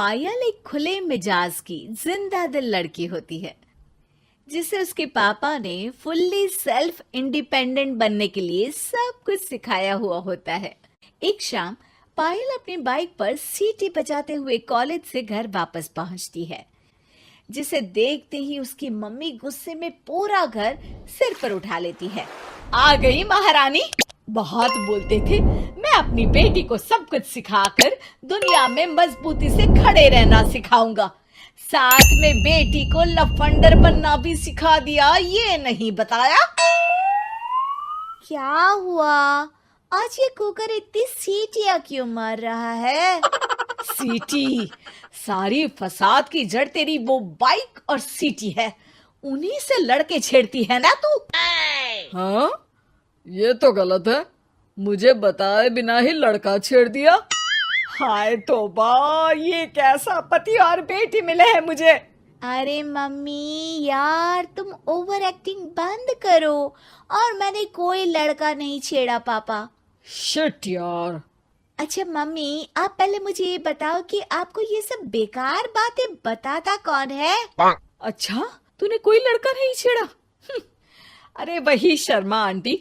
पायल एक खुले मिजाज की जिंदा दिल लड़की होती है जिसे उसके पापा ने फुल्ली सेल्फ इंडिपेंडेंट बनने के लिए सब कुछ सिखाया हुआ होता है। एक शाम पायल अपनी बाइक पर सीटी बजाते हुए कॉलेज से घर वापस पहुंचती है, जिसे देखते ही उसकी मम्मी गुस्से में पूरा घर सिर पर उठा लेती है। आ गई महारानी, बहुत बोलते थे मैं अपनी बेटी को सब कुछ सिखाकर दुनिया में मजबूती से खड़े रहना सिखाऊंगा, साथ में बेटी को लफंडर बनना भी सिखा दिया, ये नहीं बताया। क्या हुआ? आज ये कुकर इतनी सीटियां क्यों मार रहा है? सीटी? सारी फसाद की जड़ तेरी वो बाइक और सीटी है, उन्हीं से लड़के छेड़ती है ना तू। हाँ, ये तो गलत है, मुझे बताए बिना ही लड़का छेड़ दिया। हाय तौबा, ये कैसा पति और बेटी मिले हैं मुझे। अरे मम्मी यार, तुम ओवर एक्टिंग बंद करो, और मैंने कोई लड़का नहीं छेड़ा पापा। शिट यार। अच्छा मम्मी, आप पहले मुझे ये बताओ कि आपको ये सब बेकार बातें बताता कौन है? अच्छा, तूने कोई लड़का नहीं छेड़ा? अरे वही शर्मा आंटी,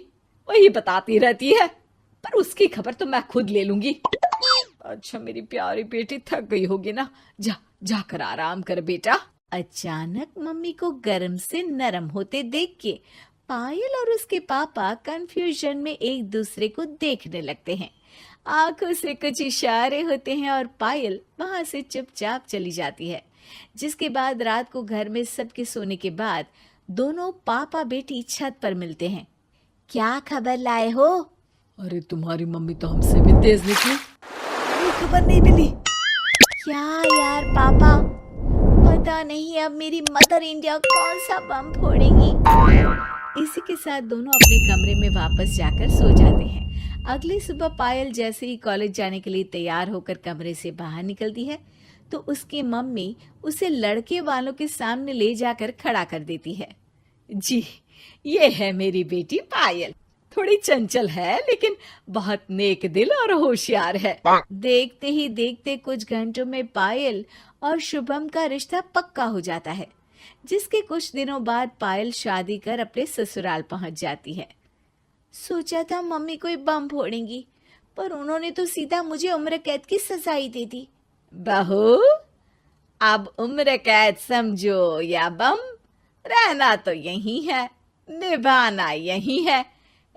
वही बताती रहती है, पर उसकी खबर तो मैं खुद ले लूंगी। अच्छा मेरी प्यारी बेटी, थक गई होगी ना, जा जाकर आराम कर बेटा। अचानक मम्मी को गर्म से नरम होते देख के पायल और उसके पापा कंफ्यूजन में एक दूसरे को देखने लगते हैं। आंखों से कुछ इशारे होते हैं और पायल वहां से चुपचाप चली जाती है। जिसके बाद रात को घर में सबके सोने के बाद दोनों पापा बेटी छत पर मिलते हैं। क्या खबर लाए हो? अरे तुम्हारी मम्मी तो हमसे भी तेज निकली, कोई खबर नहीं मिली। क्या यार पापा, पता नहीं अब मेरी मदर इंडिया कौन सा बम फोड़ेगी। इसी के साथ दोनों अपने कमरे में वापस जाकर सो जाते हैं। अगली सुबह पायल जैसे ही कॉलेज जाने के लिए तैयार होकर कमरे से बाहर निकलती है तो उसकी मम्मी उसे लड़के वालों के सामने ले जाकर खड़ा कर देती है। जी, ये है मेरी बेटी पायल, थोड़ी चंचल है लेकिन बहुत नेक दिल और होशियार है। देखते ही देखते कुछ घंटों में पायल और शुभम का रिश्ता पक्का हो जाता है, जिसके कुछ दिनों बाद पायल शादी कर अपने ससुराल पहुंच जाती है। सोचा था मम्मी कोई बम फोड़ेंगी, पर उन्होंने तो सीधा मुझे उम्र कैद की सजा ही दे दी। बहू, अब उम्र कैद समझो या बम, रहना तो यही है, निभाना यही है,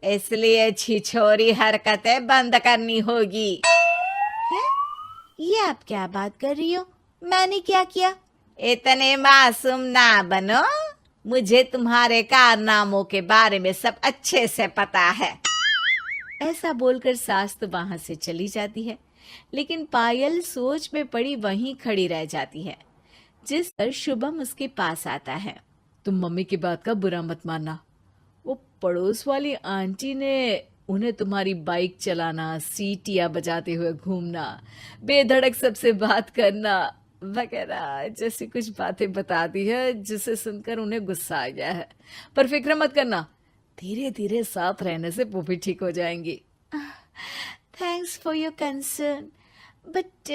इसलिए छिछोरी हरकतें बंद करनी होगी। है? ये आप क्या बात कर रही हो? मैंने क्या किया? इतने मासूम ना बनो, मुझे तुम्हारे कारनामों के बारे में सब अच्छे से पता है। ऐसा बोलकर सास तो वहां से चली जाती है, लेकिन पायल सोच में पड़ी वहीं खड़ी रह जाती है। जिस पर शुभम उसके पास आता है। तुम मम्मी की बात का बुरा मत मानना, वो पड़ोस वाली आंटी ने उन्हें तुम्हारी बाइक चलाना, सीटियां बजाते हुए घूमना, बेधड़क सबसे बात करना वगैरह जैसी कुछ बातें बता दी है, जिसे सुनकर उन्हें गुस्सा आ गया है। पर फिक्र मत करना, धीरे धीरे साथ रहने से वो भी ठीक हो जाएंगी। Thanks for your concern, but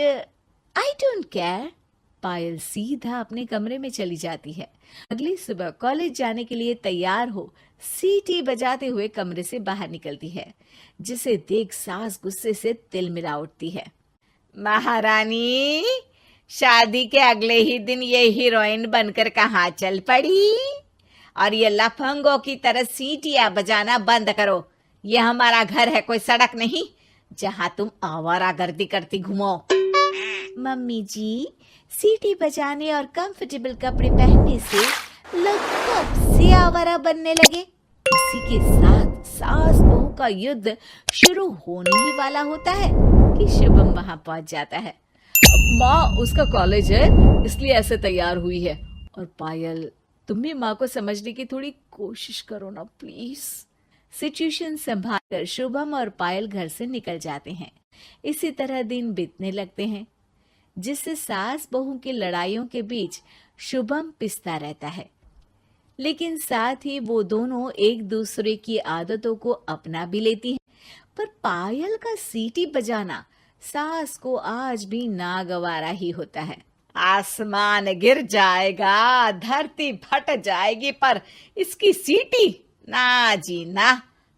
I don't care. Payal सीधा अपने कमरे में चली जाती है। अगली सुबह कॉलेज जाने के लिए तैयार हो सीटी बजाते हुए कमरे से बाहर निकलती है, जिसे देख सास गुस्से से तिल मिला उठती है। महारानी, शादी के अगले ही दिन ये हीरोइन बनकर कहाँ चल पड़ी? और ये लफंगों की तरह सीटियां बजाना बंद करो। ये हमारा घर है, कोई सड़क नहीं जहाँ तुम आवारागर्दी करती घूमो। मम्मी जी, सीटी बजाने और कंफर्टेबल कपड़े पहनने से लोग कब से आवारा बनने लगे। इसी के साथ सास बहू का युद्ध शुरू होने ही वाला होता है कि शुभम वहां पहुंच जाता है। माँ, उसका कॉलेज है इसलिए ऐसे तैयार हुई है। और पायल, तुम भी माँ को समझने की थोड़ी कोशिश करो ना प्लीज। सिचुएशन संभालकर शुभम और पायल घर से निकल जाते हैं। इसी तरह दिन बीतने लगते हैं, जिससे सास बहू की लड़ाइयों के बीच शुभम पिसता रहता है, लेकिन साथ ही वो दोनों एक दूसरे की आदतों को अपना भी लेती हैं। पर पायल का सीटी बजाना सास को आज भी नागवारा ही होता है। आसमान गिर जाएगा, धरती फट जाएगी, पर इसकी सीटी ना जी ना,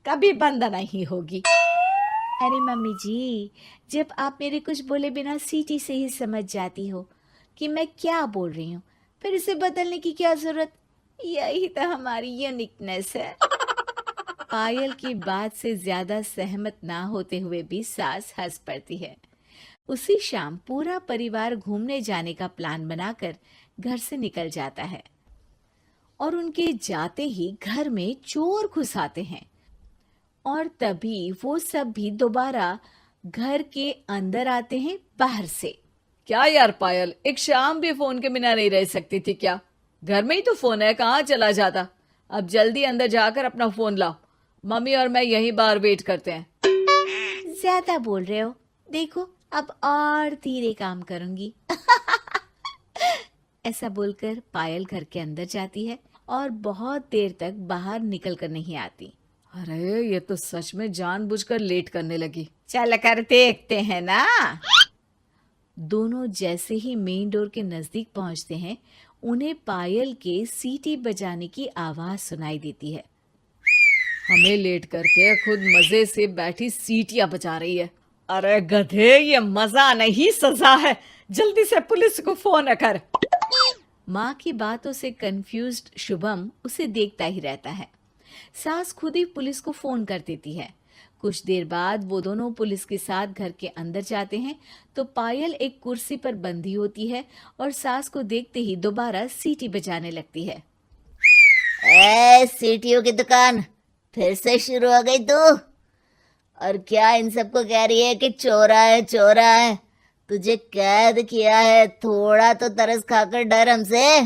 कभी बंद नहीं होगी। अरे मम्मी जी, जब आप मेरे कुछ बोले बिना सीटी से ही समझ जाती हो कि मैं क्या बोल रही हूँ, फिर इसे बदलने की क्या जरूरत? यही तो हमारी यूनिकनेस है। पायल की बात से ज्यादा सहमत ना होते हुए भी सास हंस पड़ती है। उसी शाम पूरा परिवार घूमने जाने का प्लान बनाकर घर से निकल जाता है और उनके जाते ही घर में चोर घुस आते हैं और तभी वो सब भी दोबारा घर के अंदर आते हैं बाहर से। क्या यार पायल, एक शाम भी फोन के बिना नहीं रह सकती थी क्या? घर में ही तो फोन है, कहाँ चला जाता? अब जल्दी अंदर जाकर अपना फोन लाओ, मम्मी और मैं यहीं बाहर वेट करते हैं। ज्यादा बोल रहे हो, देखो अब और धीरे काम करूंगी। ऐसा बोलकर पायल घर के अंदर जाती है और बहुत देर तक बाहर निकल कर नहीं आती। अरे ये तो सच में जानबूझकर लेट करने लगी। चल कर देखते हैं ना। दोनों जैसे ही मेन डोर के नजदीक पहुंचते हैं, उन्हें पायल के सीटी बजाने की आवाज सुनाई देती है। हमें लेट करके खुद मजे से बैठी सीटियां बजा रही है। अरे गधे, ये मजा नहीं सजा है, जल्दी से पुलिस को फोन कर। माँ की बातों से कंफ्यूज्ड शुभम उसे देखता ही रहता है। सास खुद ही पुलिस को फोन कर देती है। कुछ देर बाद वो दोनों पुलिस के साथ घर के अंदर जाते हैं तो पायल एक कुर्सी पर बंधी होती है और सास को देखते ही दोबारा सीटी बजाने लगती है। सीटियों की दुकान फिर से शुरू हो गई तू? और क्या इन सबको कह रही है कि चोरा है चोरा है? तुझे कैद किया है, थोड़ा तो तरस खाकर डर हमसे।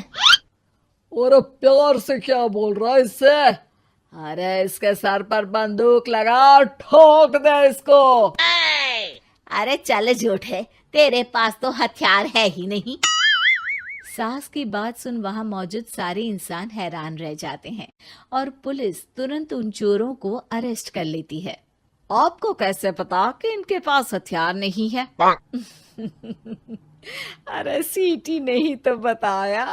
और प्यार से क्या बोल रहा है इससे? अरे इसके सर पर बंदूक लगा, ठोक दे इसको। अरे चल झूठे, तेरे पास तो हथियार है ही नहीं। सास की बात सुन वहां मौजूद सारे इंसान हैरान रह जाते हैं और पुलिस तुरंत उन चोरों को अरेस्ट कर लेती है। आपको कैसे पता कि इनके पास हथियार नहीं है? अरे सीटी नहीं तो बताया।